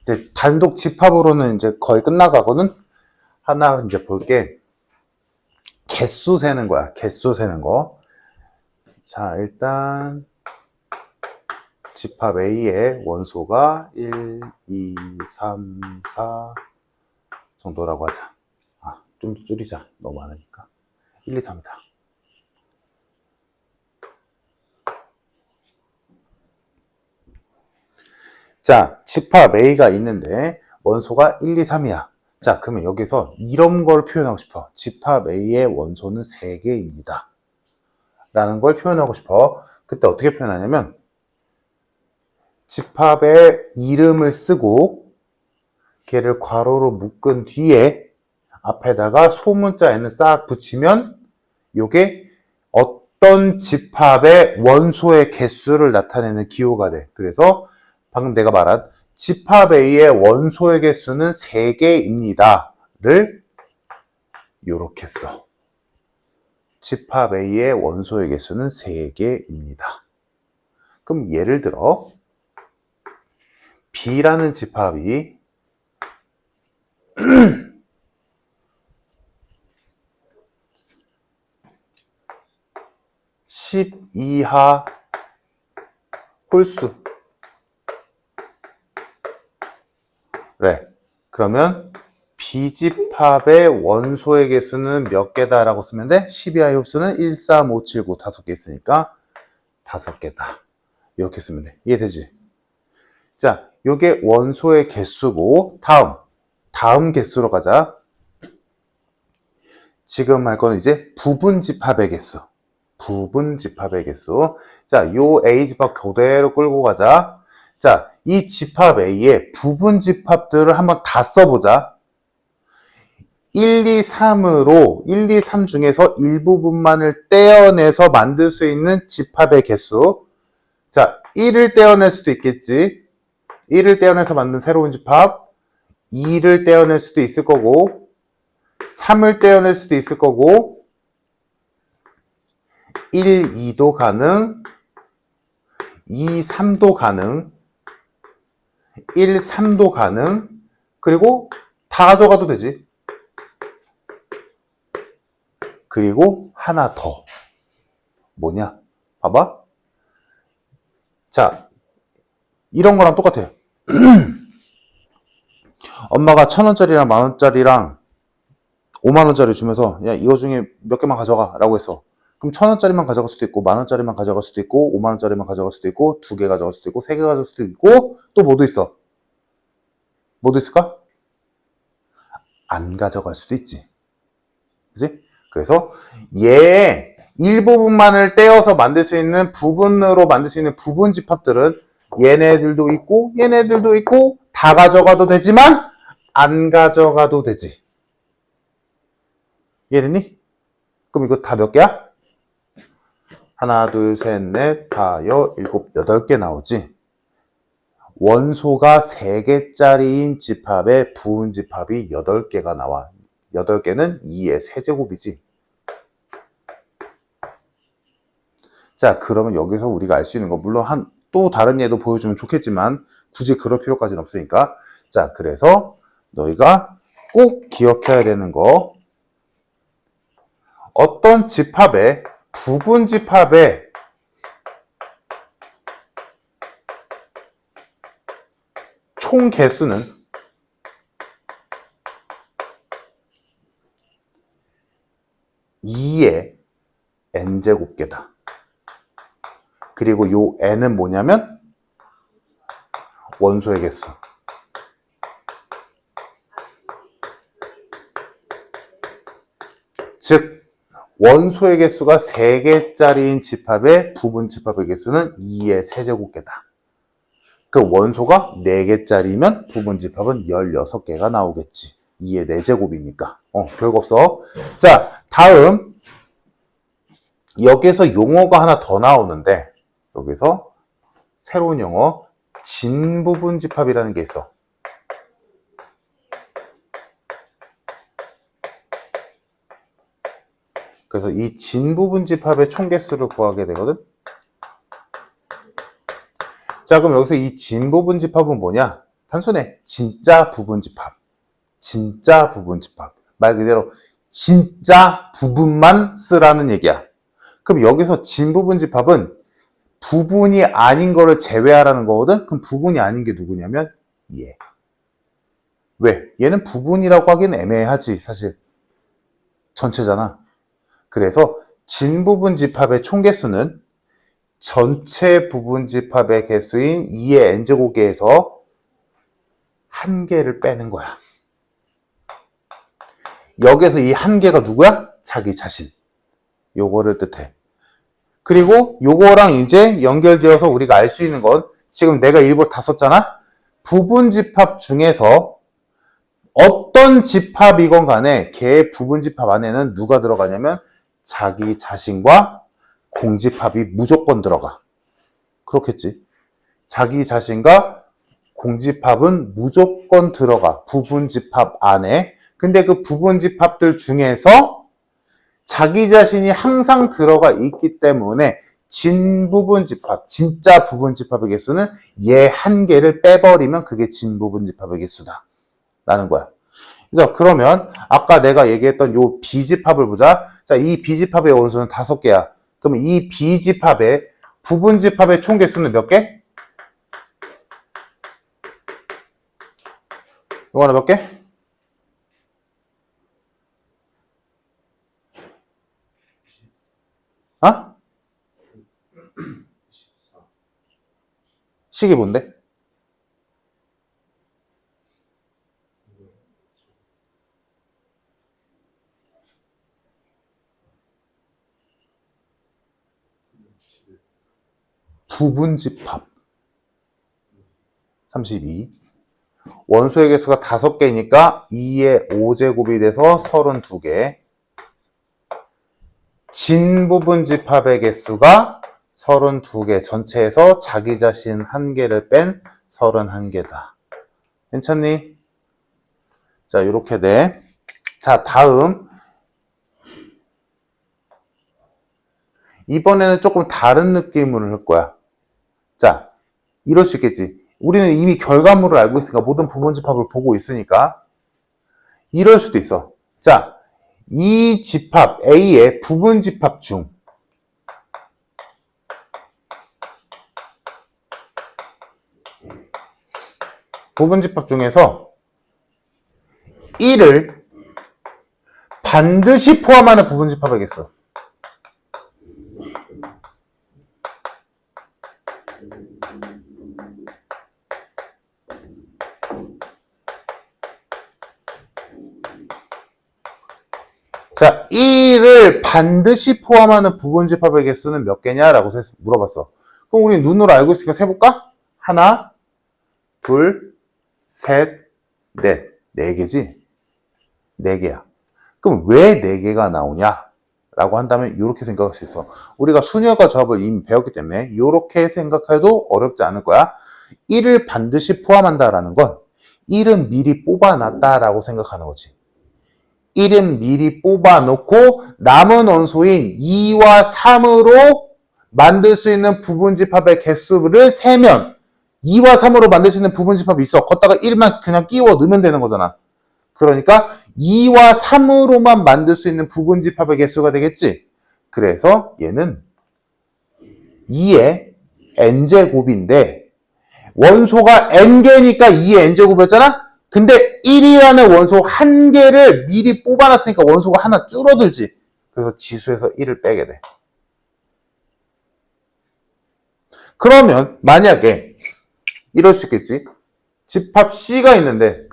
이제 단독 집합으로는 이제 거의 끝나가거든. 하나 이제 볼게. 개수 세는 거야. 개수 세는 거. 자, 일단 집합 A의 원소가 1, 2, 3, 4 정도라고 하자. 좀 줄이자. 너무 많으니까. 1, 2, 3이다. 자, 집합 A가 있는데 원소가 1, 2, 3이야. 자, 그러면 여기서 이런 걸 표현하고 싶어. 집합 A의 원소는 3개입니다. 라는 걸 표현하고 싶어. 그때 어떻게 표현하냐면 집합의 이름을 쓰고 걔를 괄호로 묶은 뒤에 앞에다가 소문자 n을 싹 붙이면 요게 어떤 집합의 원소의 개수를 나타내는 기호가 돼. 그래서 방금 내가 말한 집합 A의 원소의 개수는 3개입니다. 를 요렇게 써. 집합 A의 원소의 개수는 3개입니다. 그럼 예를 들어 B라는 집합이 10 이하 홀수. 그래. 그러면 B집합의 원소의 개수는 몇 개다라고 쓰면 돼? 10 이하의 홀수는 1, 3, 5, 7, 9 5개 있으니까 5개다. 이렇게 쓰면 돼. 이해되지? 자, 요게 원소의 개수고 다음 개수로 가자. 지금 할 거는 이제 부분집합의 개수. 부분집합의 개수. 자, 요 A집합 그대로 끌고 가자. 자, 이 집합 A의 부분집합들을 한번 다 써보자. 1, 2, 3으로 1, 2, 3 중에서 일부분만을 떼어내서 만들 수 있는 집합의 개수. 자, 1을 떼어낼 수도 있겠지. 1을 떼어내서 만든 새로운 집합. 2를 떼어낼 수도 있을 거고 3을 떼어낼 수도 있을 거고 1, 2도 가능 2, 3도 가능 1, 3도 가능 그리고 다 가져가도 되지. 그리고 하나 더 뭐냐? 봐봐. 자, 이런 거랑 똑같아요. 엄마가 1,000원짜리랑 10,000원짜리랑 50,000원짜리 주면서 야 이거 중에 몇 개만 가져가 라고 했어. 그럼 1,000원짜리만 가져갈 수도 있고 10,000원짜리만 가져갈 수도 있고 50,000원짜리만 가져갈 수도 있고 2개 가져갈 수도 있고 3개 가져갈 수도 있고 또 뭐도 있어? 뭐도 있을까? 안 가져갈 수도 있지. 그치? 그래서 얘의 일부분만을 떼어서 만들 수 있는 부분으로 만들 수 있는 부분 집합들은 얘네들도 있고 얘네들도 있고 다 가져가도 되지만 안 가져가도 되지. 이해됐니? 그럼 이거 다 몇 개야? 하나, 둘, 셋, 넷, 다, 일곱, 8개 나오지. 원소가 3개짜리인 집합의 부분 집합이 8개가 나와. 8개는 2의 세제곱이지. 자, 그러면 여기서 우리가 알 수 있는 거 물론 또 다른 예도 보여주면 좋겠지만 굳이 그럴 필요까지는 없으니까. 자, 그래서 너희가 꼭 기억해야 되는 거 어떤 집합의 부분 집합의 총 개수는 2의 n제곱개다. 그리고 요 n은 뭐냐면 원소의 개수. 즉 원소의 개수가 3개짜리인 집합의 부분 집합의 개수는 2의 세제곱개다. 그 원소가 4개짜리면 부분 집합은 16개가 나오겠지. 2의 4제곱이니까. 별거 없어. 자, 다음 여기서 용어가 하나 더 나오는데 여기서 새로운 용어 진부분 집합이라는 게 있어. 그래서 이 진부분 집합의 총개수를 구하게 되거든. 자, 그럼 여기서 이 진부분 집합은 뭐냐? 단순해. 진짜 부분집합. 진짜 부분집합. 말 그대로 진짜 부분만 쓰라는 얘기야. 그럼 여기서 진부분집합은 부분이 아닌 거를 제외하라는 거거든? 그럼 부분이 아닌 게 누구냐면 얘. 왜? 얘는 부분이라고 하기는 애매하지, 사실. 전체잖아. 그래서 진부분집합의 총개수는 전체 부분집합의 개수인 2의 n제곱계에서 한 개를 빼는 거야. 여기서 이 한 개가 누구야? 자기 자신. 요거를 뜻해. 그리고 요거랑 이제 연결지어서 우리가 알 수 있는 건 지금 내가 일부러 다 썼잖아? 부분집합 중에서 어떤 집합이건 간에 걔 부분집합 안에는 누가 들어가냐면 자기 자신과 공집합이 무조건 들어가. 그렇겠지. 자기 자신과 공집합은 무조건 들어가. 부분집합 안에. 근데 그 부분집합들 중에서 자기 자신이 항상 들어가 있기 때문에 진부분집합, 진짜 부분집합의 개수는 얘 한 개를 빼버리면 그게 진부분집합의 개수다 라는 거야. 그러면 아까 내가 얘기했던 요 B집합을 보자. 자, 이 B집합의 원소는 5개야. 그러면 이 B집합의 부분집합의 총 개수는 몇 개? 이거는 몇 개? 어? 식이 뭔데? 부분집합 32. 원소의 개수가 5개니까 2의 5제곱이 돼서 32개. 진부분집합의 개수가 32개. 전체에서 자기 자신 1개를 뺀 31개다. 괜찮니? 자, 이렇게 돼. 자, 다음. 이번에는 조금 다른 느낌으로 할 거야. 자, 이럴 수 있겠지. 우리는 이미 결과물을 알고 있으니까 모든 부분집합을 보고 있으니까 이럴 수도 있어. 자, 이 집합 A의 부분집합 중 부분집합 중에서 1을 반드시 포함하는 부분집합의 개수. 자, 1을 반드시 포함하는 부분집합의 개수는 몇 개냐라고 물어봤어. 그럼 우리 눈으로 알고 있으니까 세볼까? 하나, 둘, 셋, 넷. 4개지? 4개야. 그럼 왜 4개가 나오냐? 라고 한다면 이렇게 생각할 수 있어. 우리가 순열과 조합을 이미 배웠기 때문에 이렇게 생각해도 어렵지 않을 거야. 1을 반드시 포함한다라는 건 1은 미리 뽑아놨다라고 생각하는 거지. 1은 미리 뽑아놓고 남은 원소인 2와 3으로 만들 수 있는 부분집합의 개수를 세면 2와 3으로 만들 수 있는 부분집합이 있어. 걷다가 1만 그냥 끼워 넣으면 되는 거잖아. 그러니까 2와 3으로만 만들 수 있는 부분집합의 개수가 되겠지. 그래서 얘는 2의 n제곱인데 원소가 n개니까 2의 n제곱이었잖아? 근데 1이라는 원소 1개를 미리 뽑아놨으니까 원소가 하나 줄어들지. 그래서 지수에서 1을 빼게 돼. 그러면 만약에 이럴 수 있겠지. 집합 C가 있는데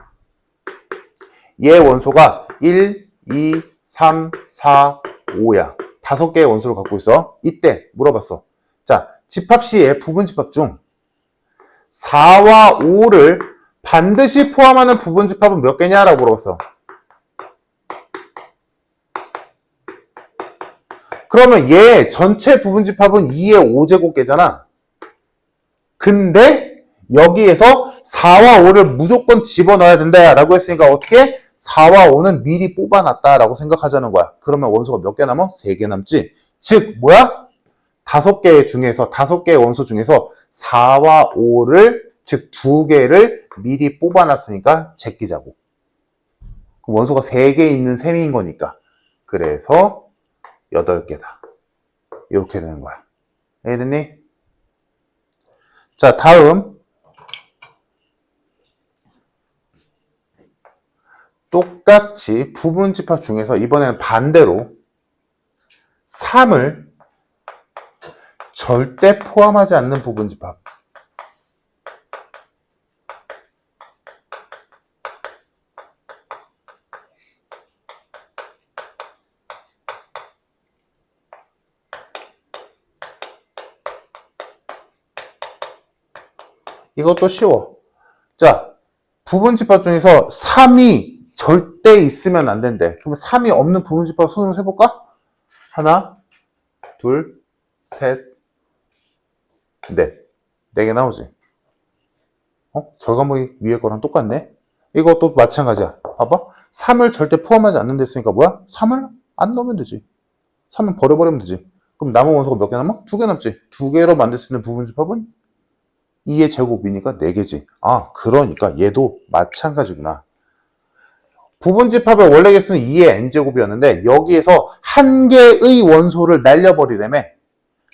얘 원소가 1, 2, 3, 4, 5야. 5개의 원소를 갖고 있어. 이때 물어봤어. 자, 집합 C의 부분집합 중 4와 5를 반드시 포함하는 부분집합은 몇 개냐라고 물어봤어. 그러면 얘 전체 부분집합은 2의 5제곱계잖아. 근데 여기에서 4와 5를 무조건 집어넣어야 된다라고 했으니까 어떻게? 4와 5는 미리 뽑아놨다라고 생각하자는 거야. 그러면 원소가 몇 개 남아? 3개 남지. 즉 뭐야? 5개 중에서 5개의 원소 중에서 4와 5를 즉, 두 개를 미리 뽑아놨으니까 제끼자고. 원소가 3개 있는 셈인 거니까. 그래서 8개다. 이렇게 되는 거야. 이해됐니? 자, 다음. 똑같이 부분집합 중에서 이번에는 반대로 3을 절대 포함하지 않는 부분집합. 이것도 쉬워. 자, 부분집합 중에서 3이 절대 있으면 안 된대. 그럼 3이 없는 부분집합 손으로 세볼까? 하나, 둘, 셋, 넷. 4개 나오지? 결과물이 위에 거랑 똑같네? 이것도 마찬가지야. 봐봐. 3을 절대 포함하지 않는다 했으니까 뭐야? 3을 안 넣으면 되지. 3을 버려버리면 되지. 그럼 남은 원소가 몇 개 남아? 2개 남지. 2개로 만들 수 있는 부분집합은 2의 제곱이니까 4개지. 아, 그러니까 얘도 마찬가지구나. 부분집합의 원래 개수는 2의 n제곱이었는데 여기에서 한 개의 원소를 날려버리려면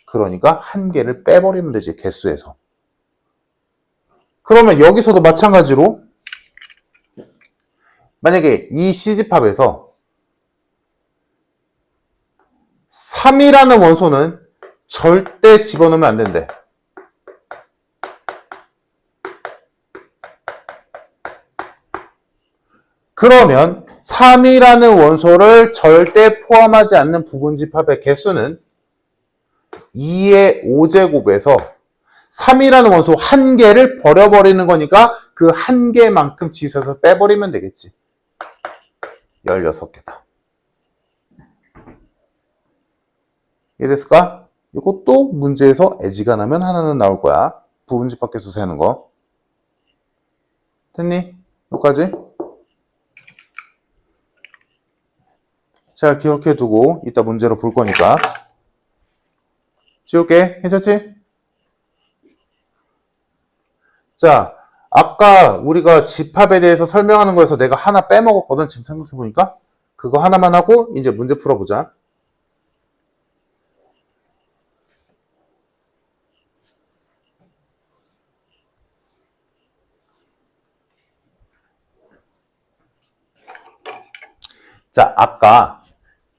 그러니까 한 개를 빼버리면 되지, 개수에서. 그러면 여기서도 마찬가지로 만약에 이 C집합에서 3이라는 원소는 절대 집어넣으면 안 된대. 그러면 3이라는 원소를 절대 포함하지 않는 부분집합의 개수는 2의 5제곱에서 3이라는 원소 한 개를 버려버리는 거니까 그 한 개만큼 지수에서 빼버리면 되겠지. 16개다. 이해됐을까? 이것도 문제에서 애지간하면 하나는 나올 거야. 부분집합 개수 세는 거. 됐니? 여기까지? 잘 기억해 두고 이따 문제로 볼 거니까. 지울게. 괜찮지? 자, 아까 우리가 집합에 대해서 설명하는 거에서 내가 하나 빼먹었거든. 지금 생각해보니까. 그거 하나만 하고 이제 문제 풀어보자. 자, 아까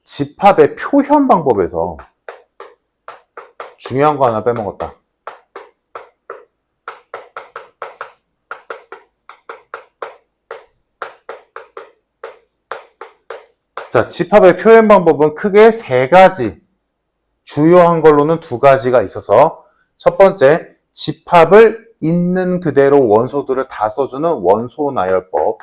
집합의 표현 방법에서 중요한 거 하나 빼먹었다. 자, 집합의 표현 방법은 크게 3가지, 주요한 걸로는 2가지가 있어서 첫 번째, 집합을 있는 그대로 원소들을 다 써주는 원소 나열법.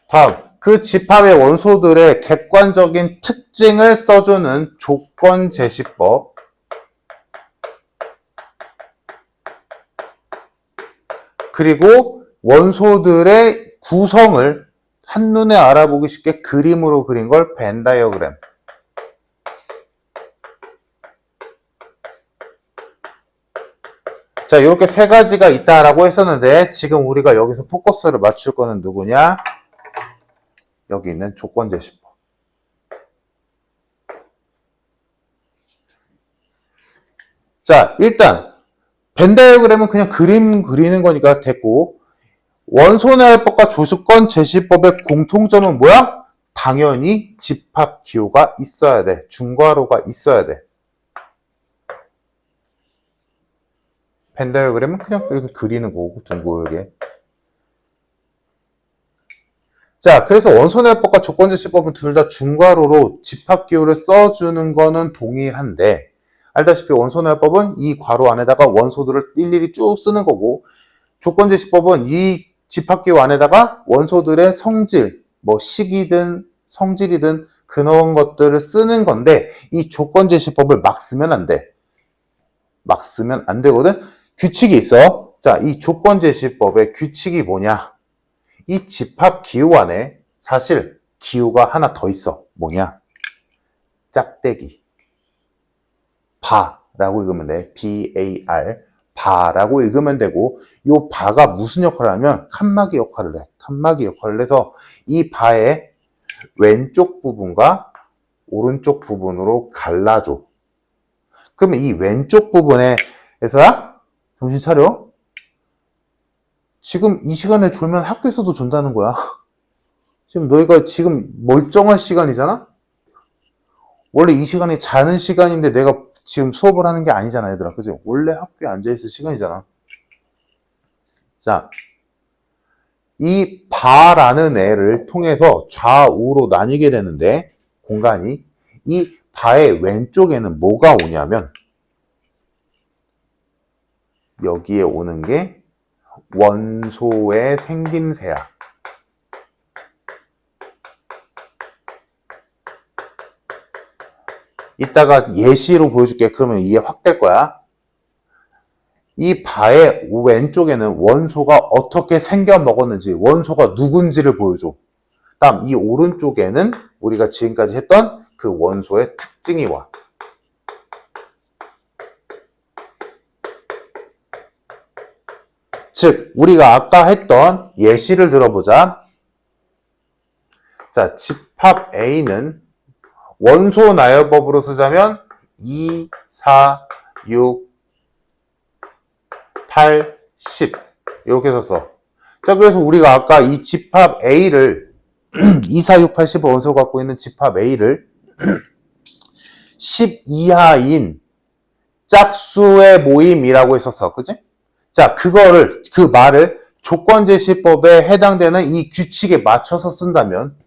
다음, 그 집합의 원소들의 객관적인 특징을 써주는 조건제시법. 그리고 원소들의 구성을 한눈에 알아보기 쉽게 그림으로 그린 걸 벤 다이어그램. 자, 이렇게 3가지가 있다라고 했었는데 지금 우리가 여기서 포커스를 맞출 거는 누구냐? 여기 있는 조건제시법. 자, 일단 벤 다이어그램은 그냥 그림 그리는 거니까 됐고, 원소나열법과 조건제시법의 공통점은 뭐야? 당연히 집합 기호가 있어야 돼. 중괄호가 있어야 돼. 벤 다이어그램은 그냥 이렇게 그리는 거고, 둥글게. 자, 그래서 원소나열법과 조건제시법은 둘 다 중괄호로 집합 기호를 써주는 거는 동일한데, 알다시피 원소나열법은 이 괄호 안에다가 원소들을 일일이 쭉 쓰는 거고, 조건제시법은 이 집합기호 안에다가 원소들의 성질, 뭐 식이든 성질이든 그런 것들을 쓰는 건데, 이 조건제시법을 막 쓰면 안 돼. 막 쓰면 안 되거든? 규칙이 있어. 자, 이 조건제시법의 규칙이 뭐냐? 이 집합기호 안에 사실 기호가 하나 더 있어. 뭐냐? 짝대기. 바라고 읽으면 돼. BAR. 바라고 읽으면 되고, 요 바가 무슨 역할을 하면 칸막이 역할을 해. 칸막이 역할을 해서 이 바의 왼쪽 부분과 오른쪽 부분으로 갈라줘. 그러면 이 왼쪽 부분에, 에서야 정신 차려. 지금 이 시간에 졸면 학교에서도 존다는 거야. 지금 너희가 지금 멀쩡한 시간이잖아? 원래 이 시간이 자는 시간인데 내가 지금 수업을 하는 게 아니잖아, 얘들아. 그지? 원래 학교에 앉아있을 시간이잖아. 자, 이 바라는 애를 통해서 좌우로 나뉘게 되는데, 공간이, 이 바의 왼쪽에는 뭐가 오냐면, 여기에 오는 게 원소의 생김새야. 이따가 예시로 보여줄게. 그러면 이해 확 될 거야. 이 바의 왼쪽에는 원소가 어떻게 생겨 먹었는지, 원소가 누군지를 보여줘. 다음 이 오른쪽에는 우리가 지금까지 했던 그 원소의 특징이 와. 즉 우리가 아까 했던 예시를 들어보자. 자, 집합 A는 원소 나열법으로 쓰자면 2, 4, 6, 8, 10 이렇게 썼어. 자, 그래서 우리가 아까 이 집합 A를 2, 4, 6, 8, 10을 원소가 갖고 있는 집합 A를 10 이하인 짝수의 모임이라고 했었어. 그치? 자, 그거를, 그 말을 조건제시법에 해당되는 이 규칙에 맞춰서 쓴다면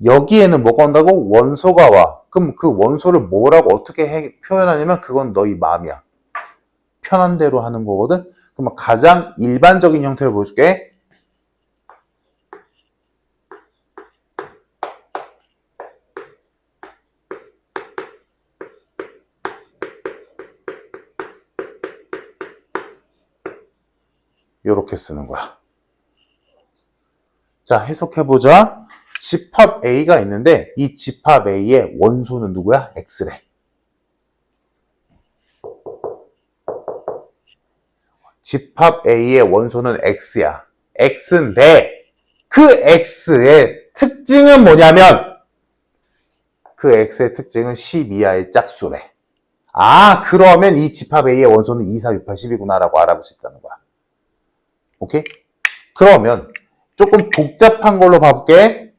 여기에는 뭐가 온다고? 원소가 와. 그럼 그 원소를 뭐라고 어떻게 표현하냐면 그건 너희 마음이야. 편한 대로 하는 거거든. 그럼 가장 일반적인 형태를 보여줄게. 이렇게 쓰는 거야. 자, 해석해보자. 집합 A가 있는데 이 집합 A의 원소는 누구야? X래. 집합 A의 원소는 X야. X인데 그 X의 특징은 뭐냐면 그 X의 특징은 10 이하의 짝수래. 아, 그러면 이 집합 A의 원소는 2, 4, 6, 8, 10이구나 라고 알아볼 수 있다는 거야. 오케이? 그러면 조금 복잡한 걸로 봐볼게.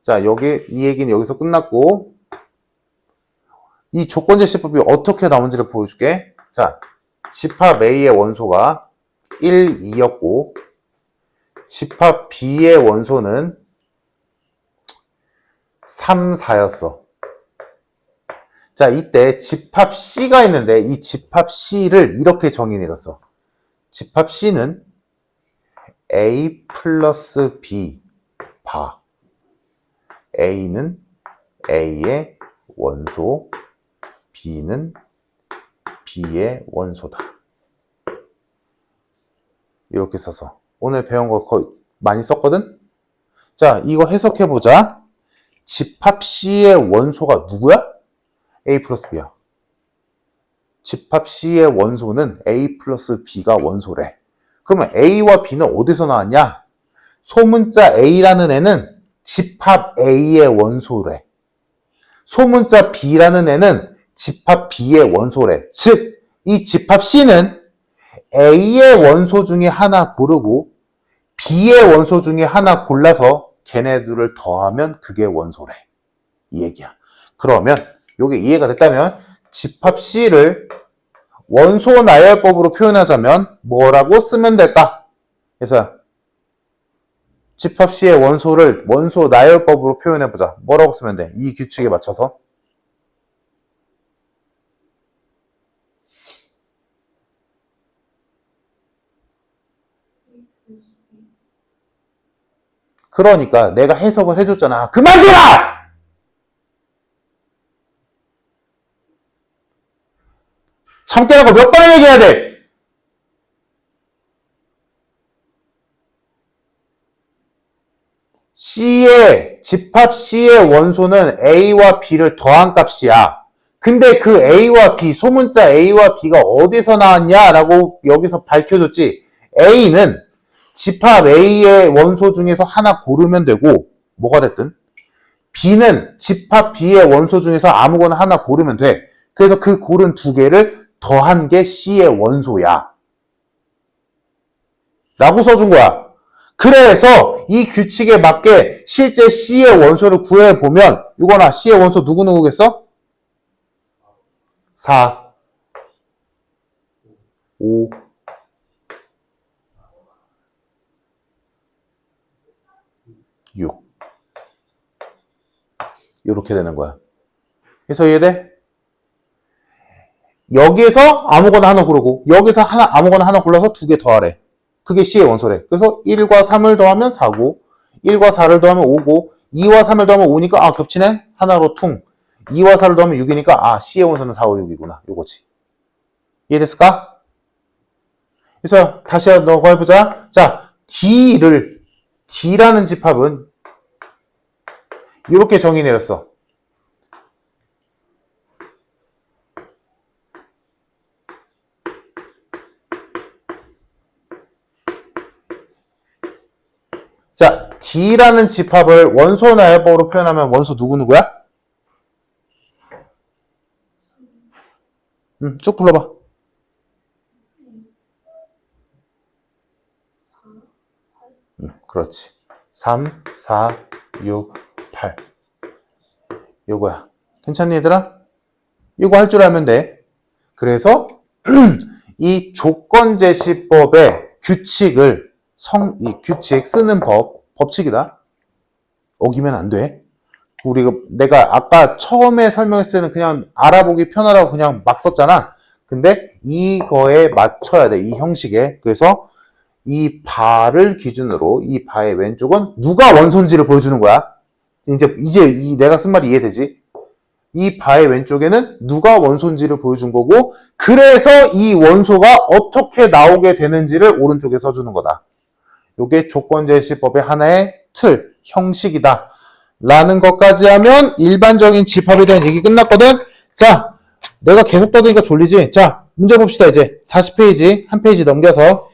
자, 여기 이 얘기는 여기서 끝났고 이 조건제시법이 어떻게 나온지를 보여줄게. 자, 집합 A의 원소가 1, 2였고 집합 B의 원소는 3, 4였어. 자, 이때 집합 C가 있는데 이 집합 C를 이렇게 정의 내렸어. 집합 C는 A 플러스 B 바. A는 A의 원소, B는 B의 원소다. 이렇게 써서 오늘 배운 거 거의 많이 썼거든? 자, 이거 해석해보자. 집합 C의 원소가 누구야? A 플러스 B야. 집합 C의 원소는 A 플러스 B가 원소래. 그러면 A와 B는 어디서 나왔냐? 소문자 A라는 애는 집합 A의 원소래. 소문자 B라는 애는 집합 B의 원소래. 즉, 이 집합 C는 A의 원소 중에 하나 고르고 B의 원소 중에 하나 골라서 걔네들을 더하면 그게 원소래. 이 얘기야. 그러면 이게 이해가 됐다면 집합 C를 원소 나열법으로 표현하자면 뭐라고 쓰면 될까? 그래서 집합 C의 원소를 원소 나열법으로 표현해보자. 뭐라고 쓰면 돼? 이 규칙에 맞춰서. 그러니까 내가 해석을 해줬잖아. 그만 들어! 참깨라고 몇 번을 얘기해야 돼? 집합 C의 원소는 A와 B를 더한 값이야. 근데 그 A와 B, 소문자 A와 B가 어디서 나왔냐라고 여기서 밝혀줬지. A는 집합 A의 원소 중에서 하나 고르면 되고, 뭐가 됐든. B는 집합 B의 원소 중에서 아무거나 하나 고르면 돼. 그래서 그 고른 두 개를 더한 게 C의 원소야. 라고 써준 거야. 그래서 이 규칙에 맞게 실제 C의 원소를 구해보면, 유건아, C의 원소 누구누구겠어? 4, 5, 6. 이렇게 되는 거야. 그래서 이해돼? 여기에서 아무거나 하나 고르고 여기서 아무거나 하나 골라서 두 개 더하래. 그게 C의 원소래. 그래서 1과 3을 더하면 4고 1과 4를 더하면 5고 2와 3을 더하면 5니까 겹치네? 하나로 퉁. 2와 4를 더하면 6이니까 C의 원소는 4, 5, 6이구나. 요거지. 이해됐을까? 그래서 다시 한번 해보자. 자, D라는 집합은 이렇게 정의 내렸어. 자, D라는 집합을 원소 나열법으로 표현하면 원소 누구누구야? 쭉 불러봐. 그렇지. 3, 4, 6, 8. 요거야. 괜찮니, 얘들아? 이거 할 줄 알면 돼. 그래서 이 조건제시법의 규칙을 이 규칙 쓰는 법칙이다. 어기면 안 돼. 내가 아까 처음에 설명했을 때는 그냥 알아보기 편하라고 그냥 막 썼잖아. 근데 이거에 맞춰야 돼. 이 형식에. 그래서 이 바를 기준으로 이 바의 왼쪽은 누가 원소인지를 보여주는 거야. 이제 내가 쓴 말이 이해되지? 이 바의 왼쪽에는 누가 원소인지를 보여준 거고, 그래서 이 원소가 어떻게 나오게 되는지를 오른쪽에 써주는 거다. 요게 조건제시법의 하나의 틀, 형식이다. 라는 것까지 하면 일반적인 집합에 대한 얘기 끝났거든? 자, 내가 계속 떠드니까 졸리지? 자, 문제 봅시다, 이제. 40페이지, 한 페이지 넘겨서.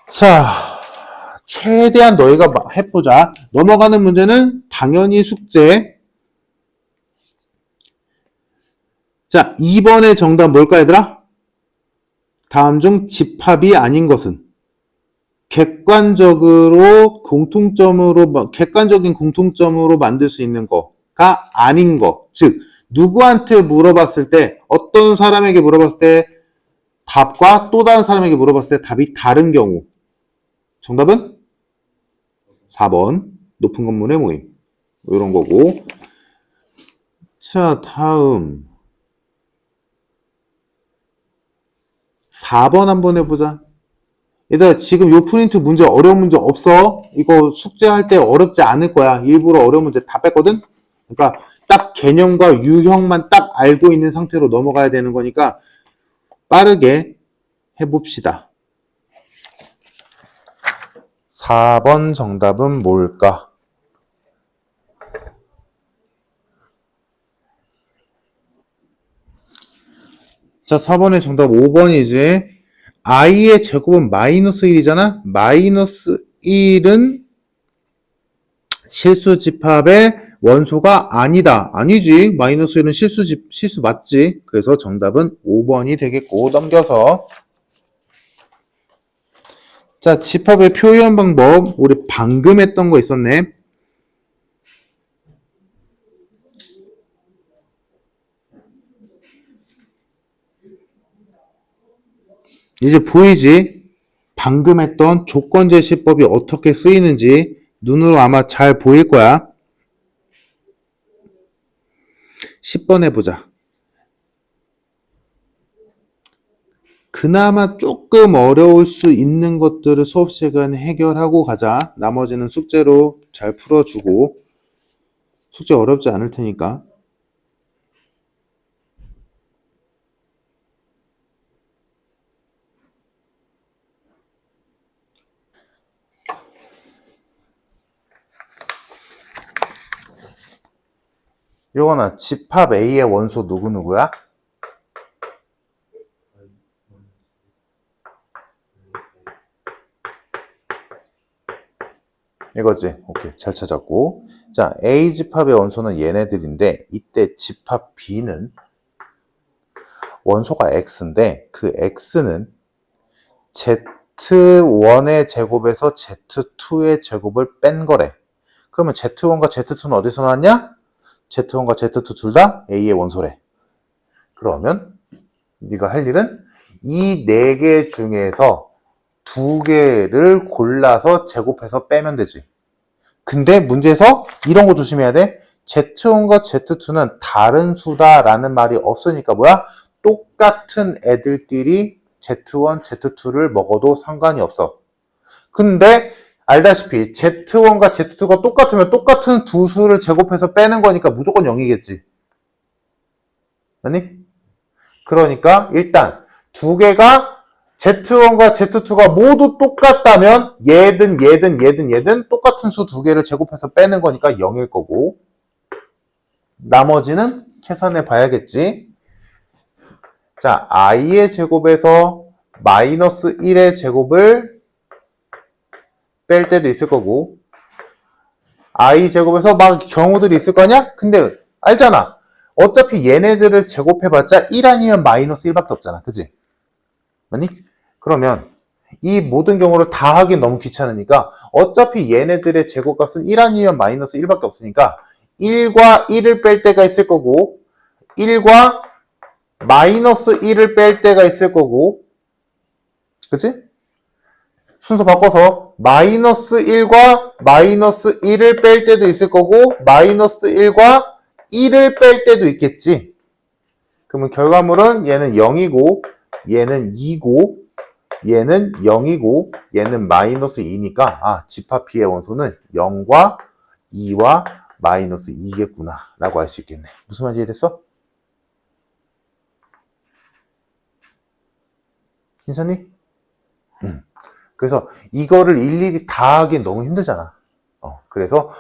자, 최대한 너희가 해보자. 넘어가는 문제는 당연히 숙제. 자, 2번의 정답 뭘까, 얘들아? 다음 중 집합이 아닌 것은? 객관적인 공통점으로 만들 수 있는 거가 아닌 거. 즉, 누구한테 물어봤을 때, 어떤 사람에게 물어봤을 때, 답과 또 다른 사람에게 물어봤을 때 답이 다른 경우. 정답은 4번 높은 건물의 모임 이런 거고. 자, 다음 4번 한번 해보자. 얘들아, 지금 요 프린트 문제 어려운 문제 없어. 이거 숙제할 때 어렵지 않을 거야. 일부러 어려운 문제 다 뺐거든. 그러니까 딱 개념과 유형만 딱 알고 있는 상태로 넘어가야 되는 거니까 빠르게 해봅시다. 4번 정답은 뭘까? 자, 4번의 정답 5번이지. i의 제곱은 마이너스 1이잖아? 마이너스 1은 실수 집합의 원소가 아니다. 아니지. 마이너스 1은 실수 맞지? 그래서 정답은 5번이 되겠고, 넘겨서. 자, 집합의 표현 방법. 우리 방금 했던 거 있었네. 이제 보이지? 방금 했던 조건제시법이 어떻게 쓰이는지 눈으로 아마 잘 보일 거야. 10번 해보자. 그나마 조금 어려울 수 있는 것들을 수업 시간에 해결하고 가자. 나머지는 숙제로 잘 풀어주고. 숙제 어렵지 않을 테니까. 요거는 집합 A의 원소 누구누구야? 이거지. 오케이. 잘 찾았고. 자, A 집합의 원소는 얘네들인데, 이때 집합 B는 원소가 X인데, 그 X는 Z1의 제곱에서 Z2의 제곱을 뺀 거래. 그러면 Z1과 Z2는 어디서 나왔냐? Z1과 Z2 둘 다 A의 원소래. 그러면 네가 할 일은 이 4개 중에서 2개를 골라서 제곱해서 빼면 되지. 근데 문제에서 이런 거 조심해야 돼. Z1과 Z2는 다른 수다라는 말이 없으니까 뭐야? 똑같은 애들끼리 Z1, Z2를 먹어도 상관이 없어. 근데 알다시피 Z1과 Z2가 똑같으면 똑같은 두 수를 제곱해서 빼는 거니까 무조건 0이겠지. 아니? 그러니까 일단 두 개가 Z1과 Z2가 모두 똑같다면 얘든 똑같은 수 두 개를 제곱해서 빼는 거니까 0일 거고, 나머지는 계산해 봐야겠지. 자, i의 제곱에서 마이너스 1의 제곱을 뺄 때도 있을 거고, i 제곱에서 막 경우들이 있을 거냐? 근데 알잖아. 어차피 얘네들을 제곱해봤자 1 아니면 마이너스 1밖에 없잖아. 그지? 아니? 그러면 이 모든 경우를 다 하긴 너무 귀찮으니까 어차피 얘네들의 제곱값은 1 아니면 마이너스 1밖에 없으니까 1과 1을 뺄 때가 있을 거고, 1과 마이너스 1을 뺄 때가 있을 거고, 그치? 순서 바꿔서 마이너스 1과 마이너스 1을 뺄 때도 있을 거고, 마이너스 1과 1을 뺄 때도 있겠지. 그러면 결과물은 얘는 0이고, 얘는 2고, 얘는 0이고, 얘는 마이너스 2니까, 집합 B의 원소는 0과 2와 마이너스 2겠구나 라고 할 수 있겠네. 무슨 말인지 이해됐어? 괜찮니? 그래서 이거를 일일이 다 하긴 너무 힘들잖아. 그래서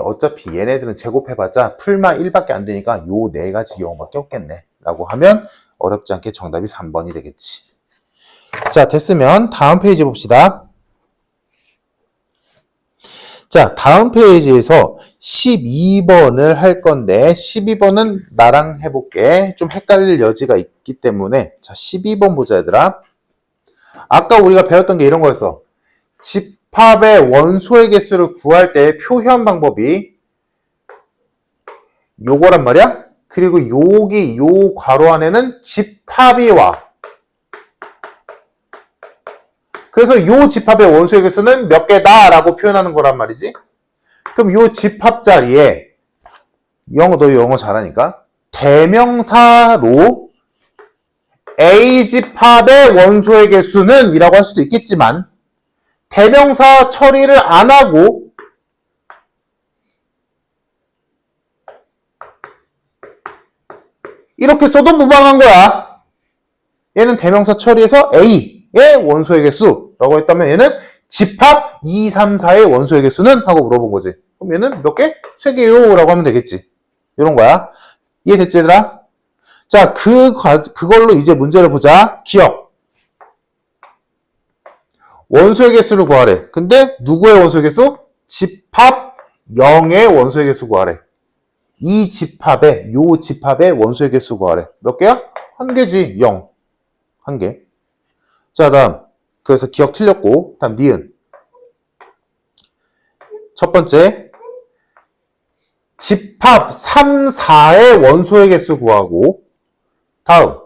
어차피 얘네들은 제곱해봤자 풀마 1밖에 안 되니까 요 4가지 경우밖에 없겠네 라고 하면 어렵지 않게 정답이 3번이 되겠지. 자, 됐으면 다음 페이지 봅시다. 자, 다음 페이지에서 12번을 할 건데 12번은 나랑 해볼게. 좀 헷갈릴 여지가 있기 때문에. 자, 12번 보자 얘들아. 아까 우리가 배웠던 게 이런 거였어. 집합의 원소의 개수를 구할 때 표현 방법이 요거란 말이야. 그리고 여기 요 괄호 안에는 집합이 와. 그래서 요 집합의 원소의 개수는 몇 개다 라고 표현하는 거란 말이지. 그럼 요 집합 자리에 너 영어 잘하니까 대명사로 A집합의 원소의 개수는 이라고 할 수도 있겠지만 대명사 처리를 안 하고 이렇게 써도 무방한 거야. 얘는 대명사 처리해서 A의 원소의 개수라고 했다면 얘는 집합 2, 3, 4의 원소의 개수는? 하고 물어본 거지. 그럼 얘는 몇 개? 3개요 라고 하면 되겠지. 이런 거야. 이해됐지 얘들아? 자, 그걸로 이제 문제를 보자. 기억. 원소의 개수를 구하래. 근데 누구의 원소의 개수? 집합 0의 원소의 개수 구하래. 이 집합의, 요 집합의 원소의 개수 구하래. 몇 개야? 한 개지. 0. 한 개. 자, 다음. 그래서 기억 틀렸고, 다음 니은. 첫 번째. 집합 3, 4의 원소의 개수 구하고, 다음.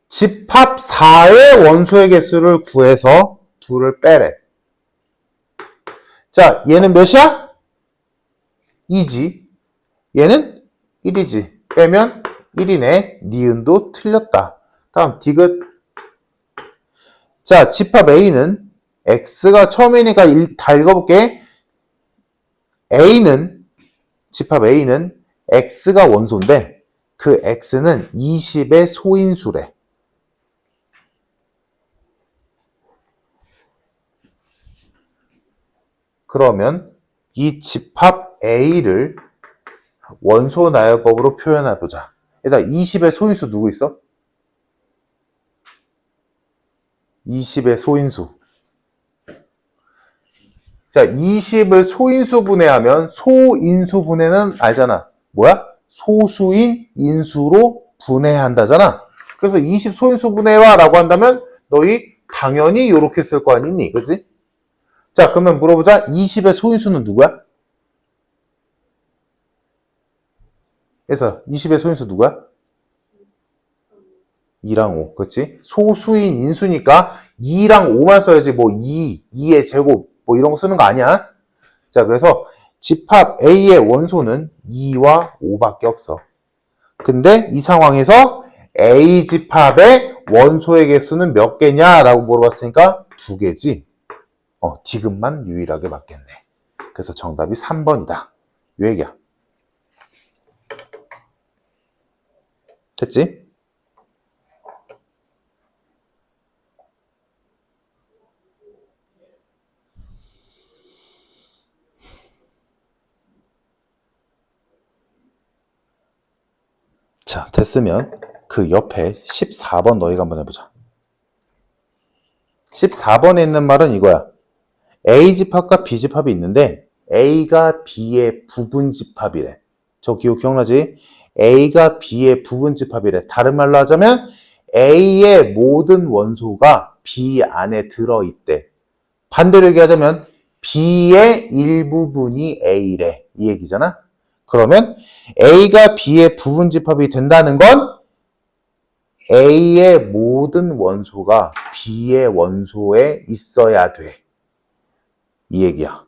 집합 4의 원소의 개수를 구해서 둘을 빼래. 자, 얘는 몇이야? 2지. 얘는 1이지. 빼면 1이네. 니은도 틀렸다. 다음 디귿. 자, 집합 A는 X가 처음이니까 다 읽어볼게. 집합 A는 X가 원소인데 그 X는 20의 소인수래. 그러면 이 집합 A를 원소 나열법으로 표현해보자. 얘들아, 20의 소인수 누구 있어? 20의 소인수. 자, 20을 소인수 분해하면 소인수 분해는 알잖아. 뭐야? 소수인 인수로 분해한다잖아. 그래서 20 소인수 분해와 라고 한다면 너희 당연히 이렇게 쓸 거 아니니? 그지? 자, 그러면 물어보자. 20의 소인수는 누구야? 그래서 20의 소인수 누구야? 2랑 5. 그치? 소수인 인수니까 2랑 5만 써야지. 뭐 2의 제곱 뭐 이런 거 쓰는 거 아니야? 자, 그래서 집합 A의 원소는 2와 5밖에 없어. 근데 이 상황에서 A 집합의 원소의 개수는 몇 개냐? 라고 물어봤으니까 2개지. 디귿만 유일하게 맞겠네. 그래서 정답이 3번이다. 요 얘기야. 됐지? 자, 됐으면 그 옆에 14번 너희가 한번 해보자. 14번에 있는 말은 이거야. A 집합과 B 집합이 있는데 A가 B의 부분 집합이래. 저 기억나지? A가 B의 부분 집합이래. 다른 말로 하자면 A의 모든 원소가 B 안에 들어있대. 반대로 얘기하자면 B의 일부분이 A래. 이 얘기잖아? 그러면 A가 B의 부분 집합이 된다는 건 A의 모든 원소가 B의 원소에 있어야 돼. 이 얘기야.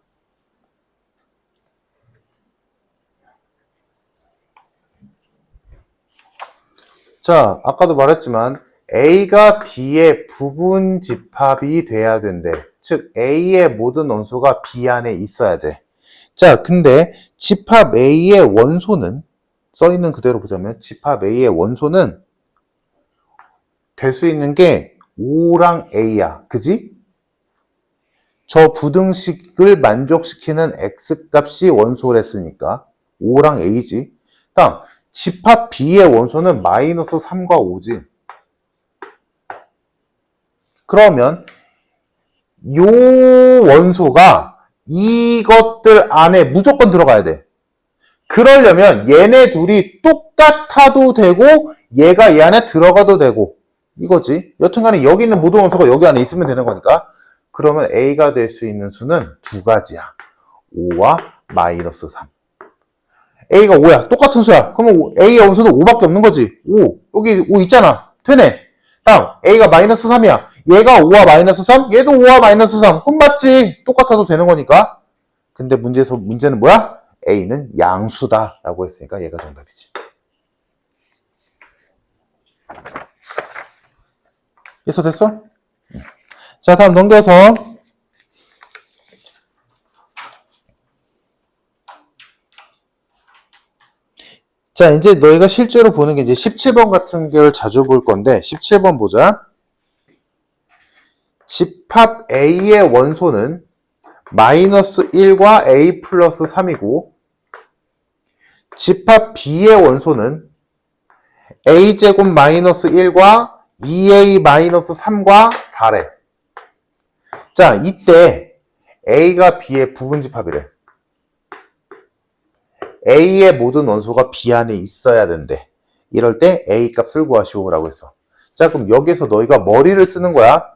자, 아까도 말했지만 A가 B의 부분 집합이 돼야 된대. 즉 A의 모든 원소가 B 안에 있어야 돼. 자, 근데 집합 A의 원소는 써있는 그대로 보자면 집합 A의 원소는 될 수 있는 게 5랑 A야. 그지? 저 부등식을 만족시키는 X값이 원소랬으니까 5랑 A지. 다음 집합 B의 원소는 마이너스 3과 5지. 그러면 요 원소가 이것들 안에 무조건 들어가야 돼. 그러려면 얘네 둘이 똑같아도 되고 얘가 얘 안에 들어가도 되고 이거지. 여튼간에 여기 있는 모든 원소가 여기 안에 있으면 되는 거니까. 그러면 A가 될 수 있는 수는 두 가지야. 5와 마이너스 3. A가 5야. 똑같은 수야. 그러면 A의 원소는 5밖에 없는 거지. 5. 여기 5 있잖아. 되네. 다음 A가 마이너스 3이야. 얘가 5와 마이너스 3, 얘도 5와 마이너스 3. 그럼 맞지. 똑같아도 되는 거니까. 근데 문제는 뭐야? A는 양수다 라고 했으니까 얘가 정답이지. 이해서 됐어? 자, 다음 넘겨서 자, 이제 너희가 실제로 보는 게 이제 17번 같은 걸 자주 볼 건데 17번 보자. 집합 A의 원소는 마이너스 1과 A 플러스 3이고 집합 B의 원소는 A제곱 마이너스 1과 2A 마이너스 3과 4래. 자, 이때 A가 B의 부분 집합이래. A의 모든 원소가 B 안에 있어야 된대. 이럴 때 A 값을 구하시오라고 했어. 자, 그럼 여기서 너희가 머리를 쓰는 거야.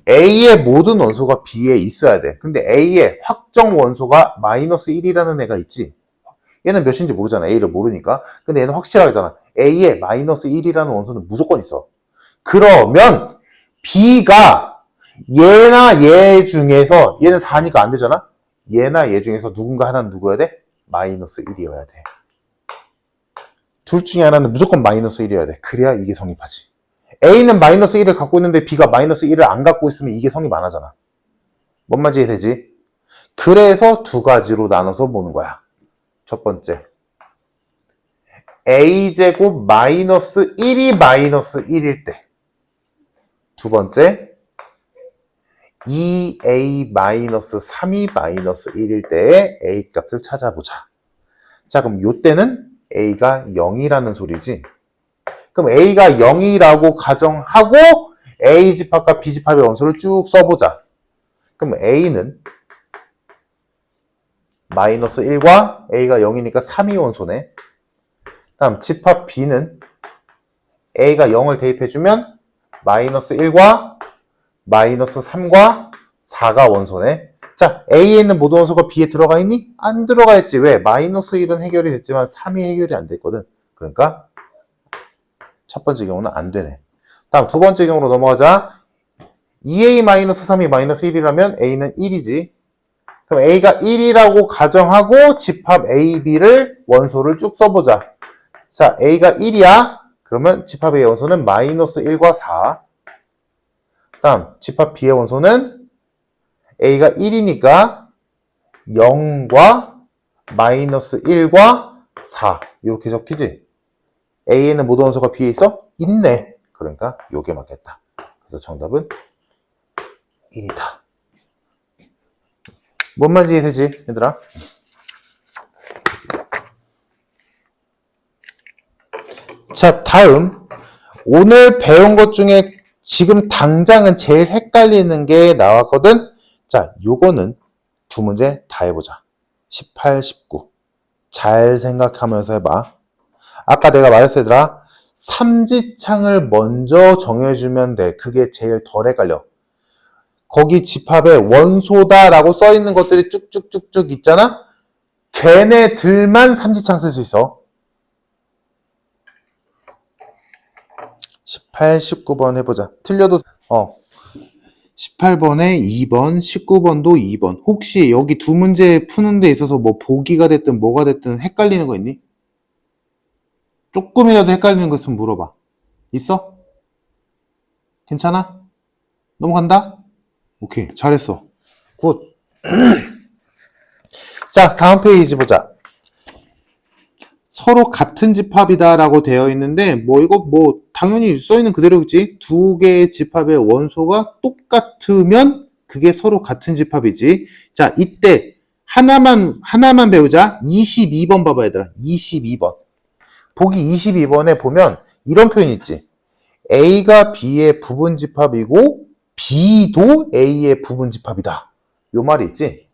A의 모든 원소가 B에 있어야 돼. 근데 A의 확정 원소가 마이너스 1이라는 애가 있지. 얘는 몇인지 모르잖아. A를 모르니까. 근데 얘는 확실하잖아. A의 마이너스 1이라는 원소는 무조건 있어. 그러면 B가 얘나 얘 중에서 얘는 4니까 안 되잖아. 얘나 얘 중에서 누군가 하나는 누구여야 돼? 마이너스 1이어야 돼. 둘 중에 하나는 무조건 마이너스 1이어야 돼. 그래야 이게 성립하지. A는 마이너스 1을 갖고 있는데 B가 마이너스 1을 안 갖고 있으면 이게 성립 안 하잖아. 뭔 말인지 이해되지? 그래서 두 가지로 나눠서 보는 거야. 첫 번째, A제곱 마이너스 1이 마이너스 1일 때. 두 번째, 2A 마이너스 3이 마이너스 1일 때의 A 값을 찾아보자. 자, 그럼 요때는 A가 0이라는 소리지. 그럼 A가 0이라고 가정하고 A 집합과 B 집합의 원소를 쭉 써보자. 그럼 A는 마이너스 1과 A가 0이니까 3이 원소네. 다음 집합 B는 A가 0을 대입해주면 마이너스 1과 마이너스 3과 4가 원소네. 자, A에 있는 모든 원소가 B에 들어가 있니? 안 들어가 있지. 왜? 마이너스 1은 해결이 됐지만 3이 해결이 안 됐거든. 그러니까 첫 번째 경우는 안 되네. 다음 두 번째 경우로 넘어가자. 2A-3이 마이너스 1이라면 A는 1이지. 그럼 A가 1이라고 가정하고 집합 A, B를 원소를 쭉 써보자. 자, A가 1이야. 그러면 집합 A의 원소는 마이너스 1과 4. 다음 집합 B의 원소는 A가 1이니까 0과 마이너스 1과 4 이렇게 적히지. A에는 모든 원소가 B에 있어? 있네. 그러니까 요게 맞겠다. 그래서 정답은 1이다. 뭔 말인지 이해되지, 얘들아? 자, 다음 오늘 배운 것 중에 지금 당장은 제일 헷갈리는 게 나왔거든? 자, 요거는 두 문제 다 해보자. 18, 19. 잘 생각하면서 해봐. 아까 내가 말했어, 얘들아. 삼지창을 먼저 정해주면 돼. 그게 제일 덜 헷갈려. 거기 집합에 원소다라고 써있는 것들이 쭉쭉쭉쭉 있잖아? 걔네들만 삼지창 쓸 수 있어. 18, 19번 해보자. 틀려도 18번에 2번, 19번도 2번. 혹시 여기 두 문제 푸는 데 있어서 뭐 보기가 됐든 뭐가 됐든 헷갈리는 거 있니? 조금이라도 헷갈리는 거 있으면 물어봐. 있어? 괜찮아? 넘어간다? 오케이, 잘했어. 굿. 자, 다음 페이지 보자. 서로 같은 집합이다라고 되어 있는데 이거 당연히 써있는 그대로겠지. 두 개의 집합의 원소가 똑같으면 그게 서로 같은 집합이지. 자, 이때 하나만 배우자. 22번 봐봐, 얘들아. 22번. 보기 22번에 보면 이런 표현 있지. A가 B의 부분 집합이고 B도 A의 부분 집합이다. 요 말이 있지.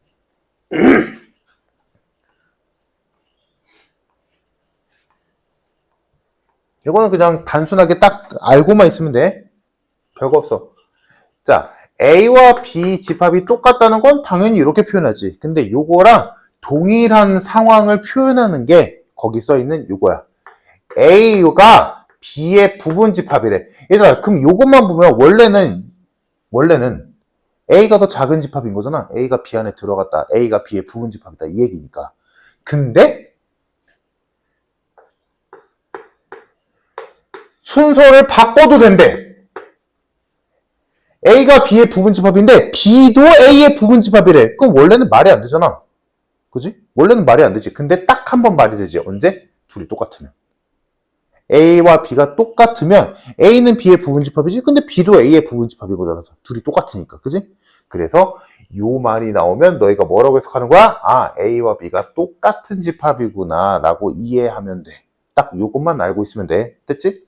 이거는 그냥 단순하게 딱 알고만 있으면 돼. 별거 없어. 자, A와 B 집합이 똑같다는 건 당연히 이렇게 표현하지. 근데 요거랑 동일한 상황을 표현하는 게 거기 써 있는 요거야. A가 B의 부분 집합이래. 얘들아, 그럼 요것만 보면 원래는 A가 더 작은 집합인 거잖아. A가 B 안에 들어갔다. A가 B의 부분 집합이다. 이 얘기니까. 근데 순서를 바꿔도 된대. A가 B의 부분 집합인데 B도 A의 부분 집합이래. 그럼 원래는 말이 안 되잖아. 그지? 원래는 말이 안 되지. 근데 딱 한 번 말이 되지. 언제? 둘이 똑같으면. A와 B가 똑같으면 A는 B의 부분 집합이지. 근데 B도 A의 부분 집합이거든. 둘이 똑같으니까. 그지? 그래서 요 말이 나오면 너희가 뭐라고 해석하는 거야? 아, A와 B가 똑같은 집합이구나 라고 이해하면 돼. 딱 요것만 알고 있으면 돼. 됐지?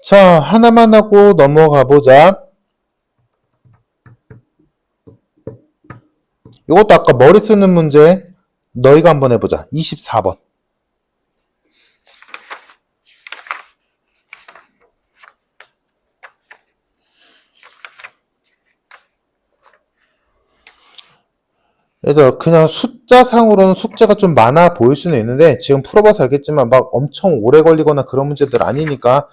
자, 하나만 하고 넘어가 보자. 이것도 아까 머리 쓰는 문제 너희가 한번 해보자. 24번. 얘들아, 그냥 숫자상으로는 숙제가 좀 많아 보일 수는 있는데 지금 풀어봐서 알겠지만 막 엄청 오래 걸리거나 그런 문제들 아니니까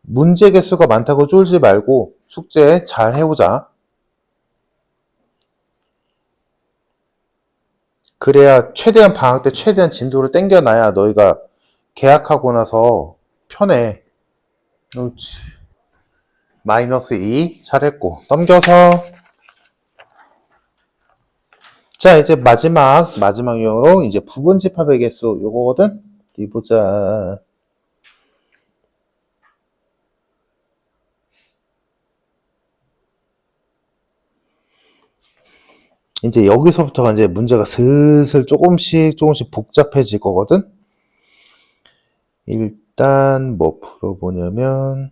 문제 개수가 많다고 쫄지 말고 숙제 잘 해오자. 그래야 최대한 방학 때 최대한 진도를 땡겨놔야 너희가 개학하고 나서 편해. 그렇지. 마이너스 2 잘했고 넘겨서 자 이제 마지막 유형으로 이제 부분 집합의 개수 요거거든. 어디 보자. 이제 여기서부터가 이제 문제가 슬슬 조금씩 복잡해질 거거든. 일단 뭐 풀어보냐면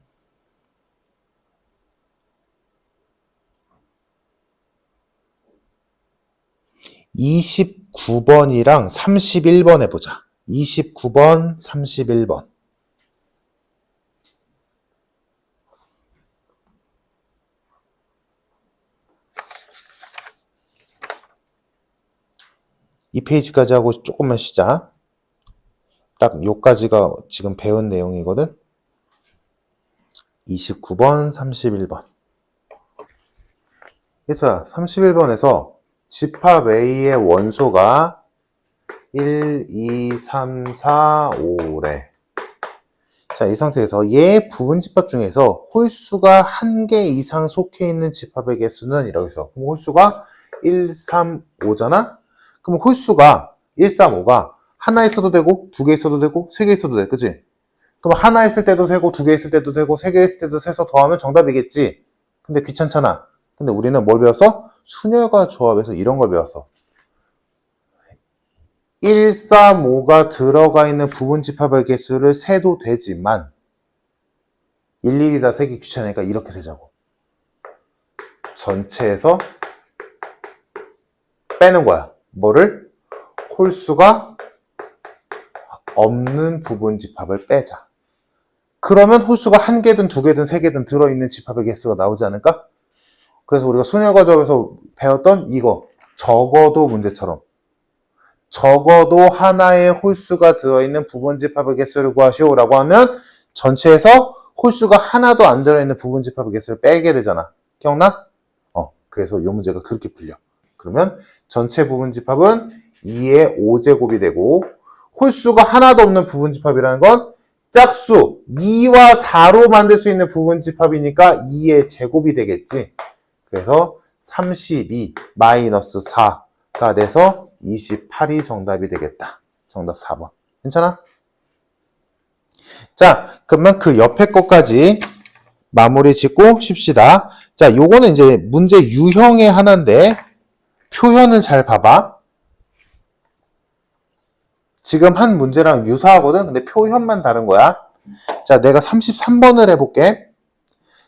29번이랑 31번 해보자. 29번, 31번. 이 페이지까지 하고 조금만 쉬자. 딱 요까지가 지금 배운 내용이거든. 29번, 31번. 그래서 31번에서 집합 A의 원소가 1, 2, 3, 4, 5래. 자, 이 상태에서 얘 부분 집합 중에서 홀수가 1개 이상 속해 있는 집합의 개수는 이라고 해서 그럼 홀수가 1, 3, 5잖아? 그럼 홀수가 1, 3, 5가 하나 있어도 되고 두 개 있어도 되고 세 개 있어도 돼. 그치? 그럼 하나 있을 때도 세고 두 개 있을 때도 되고 세 개 있을 때도 세서 더하면 정답이겠지? 근데 귀찮잖아. 근데 우리는 뭘 배웠어? 순열과 조합에서 이런 걸 배웠어. 1, 3, 5가 들어가 있는 부분 집합의 개수를 세도 되지만 일일이 다 세기 귀찮으니까 이렇게 세자고. 전체에서 빼는 거야. 뭐를? 홀수가 없는 부분 집합을 빼자. 그러면 홀수가 한 개든 두 개든 세 개든 들어있는 집합의 개수가 나오지 않을까? 그래서 우리가 순열과 조합에서 배웠던 이거 적어도 문제처럼 적어도 하나의 홀수가 들어있는 부분 집합의 개수를 구하시오 라고 하면 전체에서 홀수가 하나도 안 들어있는 부분 집합의 개수를 빼게 되잖아. 기억나? 그래서 이 문제가 그렇게 풀려. 그러면 전체 부분 집합은 2의 5제곱이 되고 홀수가 하나도 없는 부분 집합이라는 건 짝수 2와 4로 만들 수 있는 부분 집합이니까 2의 제곱이 되겠지. 그래서 32 마이너스 4가 돼서 28이 정답이 되겠다. 정답 4번. 괜찮아? 자, 그러면 그 옆에 것까지 마무리 짓고 쉽시다. 자, 요거는 이제 문제 유형의 하나인데 표현을 잘 봐봐. 지금 한 문제랑 유사하거든. 근데 표현만 다른 거야. 자, 내가 33번을 해볼게.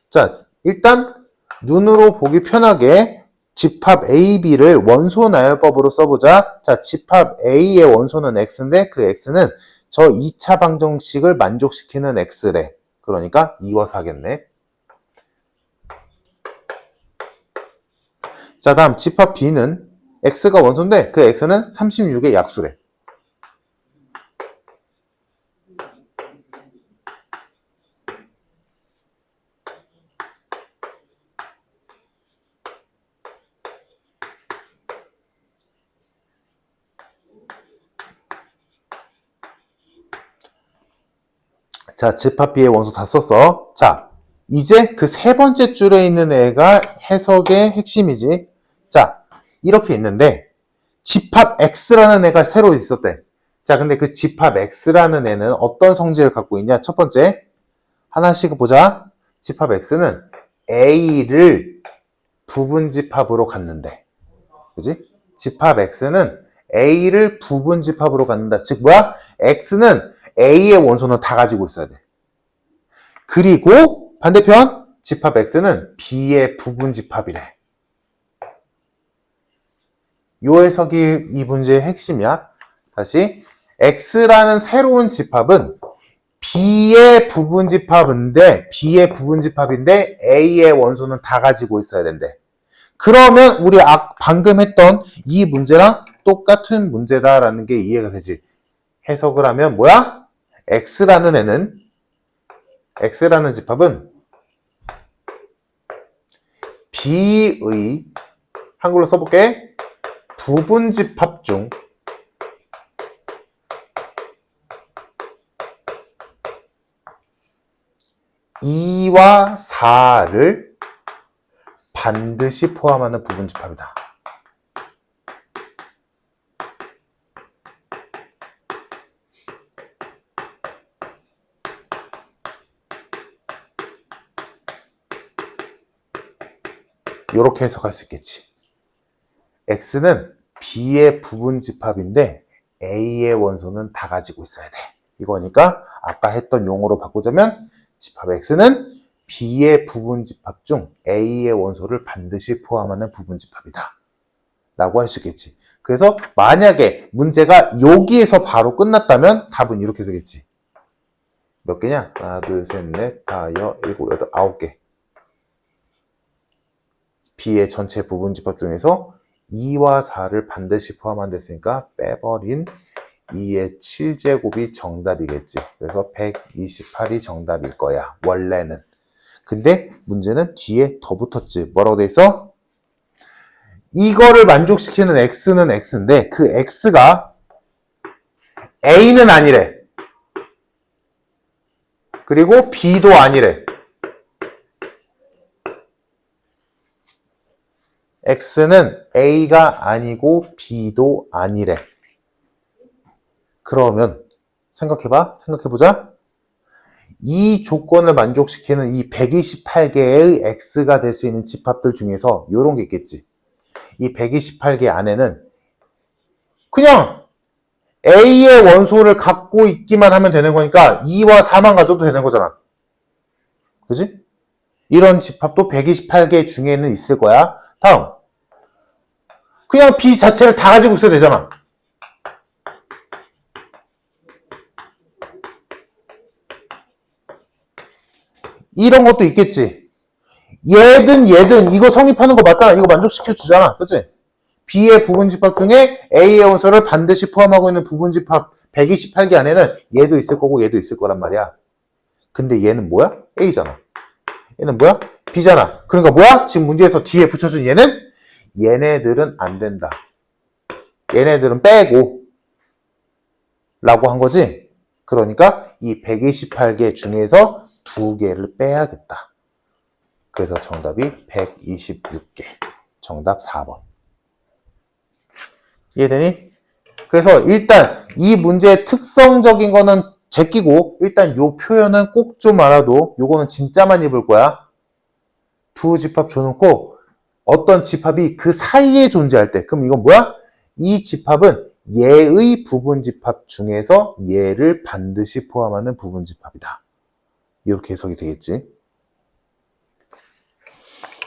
자, 일단 눈으로 보기 편하게 집합 A, B를 원소 나열법으로 써보자. 자, 집합 A의 원소는 X인데 그 X는 저 2차 방정식을 만족시키는 X래. 그러니까 2와 4겠네. 자, 다음 집합 B는 X가 원소인데 그 X는 36의 약수래. 자, 집합 B의 원소 다 썼어. 자, 이제 그 세 번째 줄에 있는 애가 해석의 핵심이지. 자, 이렇게 있는데 집합 X라는 애가 새로 있었대. 자, 근데 그 집합 X라는 애는 어떤 성질을 갖고 있냐? 첫 번째, 하나씩 보자. 집합 X는 A를 부분 집합으로 갖는데. 그지? 집합 X는 A를 부분 집합으로 갖는다. 즉 뭐야? X는 A의 원소는 다 가지고 있어야 돼. 그리고 반대편 집합 X는 B의 부분 집합이래. 요 해석이 이 문제의 핵심이야. 다시 X라는 새로운 집합은 B의 부분 집합인데 A의 원소는 다 가지고 있어야 된대. 그러면 우리 방금 했던 이 문제랑 똑같은 문제다라는 게 이해가 되지. 해석을 하면 뭐야? X라는 집합은 B의 한글로 써볼게. 부분 집합 중 (2와 4를) 반드시 포함하는 부분 집합이다. 이렇게 해석할 수 있겠지. X는 B의 부분집합인데 A의 원소는 다 가지고 있어야 돼. 이거니까 아까 했던 용어로 바꾸자면 집합 X는 B의 부분집합 중 A의 원소를 반드시 포함하는 부분집합이다. 라고 할 수 있겠지. 그래서 만약에 문제가 여기에서 바로 끝났다면 답은 이렇게 쓰겠지. 몇 개냐? 하나, 둘, 셋, 넷, 다, 여, 일곱, 여덟, 9개. B의 전체 부분집합 중에서 2와 4를 반드시 포함한다 했으니까 빼버린 2의 7제곱이 정답이겠지. 그래서 128이 정답일 거야. 원래는. 근데 문제는 뒤에 더 붙었지. 뭐라고 돼 있어? 이거를 만족시키는 X는 X인데 그 X가 A는 아니래. 그리고 B도 아니래. X는 A가 아니고 B도 아니래. 그러면 생각해보자. 이 조건을 만족시키는 이 128개의 X가 될 수 있는 집합들 중에서 이런 게 있겠지. 이 128개 안에는 그냥 A의 원소를 갖고 있기만 하면 되는 거니까 2와 4만 가져도 되는 거잖아. 그지? 이런 집합도 128개 중에는 있을 거야. 다음. 그냥 B 자체를 다 가지고 있어야 되잖아. 이런 것도 있겠지. 얘든 이거 성립하는 거 맞잖아. 이거 만족시켜 주잖아. 그치? B의 부분집합 중에 A의 원소를 반드시 포함하고 있는 부분집합 128개 안에는 얘도 있을 거고 얘도 있을 거란 말이야. 근데 얘는 뭐야? A잖아. 얘는 뭐야? B잖아. 그러니까 뭐야? 지금 문제에서 뒤에 붙여준 얘네들은 안 된다. 얘네들은 빼고 라고 한 거지. 그러니까 이 128개 중에서 2개를 빼야겠다. 그래서 정답이 126개. 정답 4번. 이해되니? 그래서 일단 이 문제의 특성적인 거는 제끼고 일단 요 표현은 꼭 좀 알아도 요거는 진짜만 입을 거야. 두 집합 줘놓고 어떤 집합이 그 사이에 존재할 때 그럼 이건 뭐야? 이 집합은 얘의 부분집합 중에서 얘를 반드시 포함하는 부분집합이다. 이렇게 해석이 되겠지.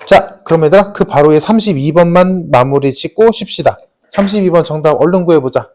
자, 그럼 얘들아 그 바로의 32번만 마무리 짓고 쉽시다. 32번 정답 얼른 구해보자.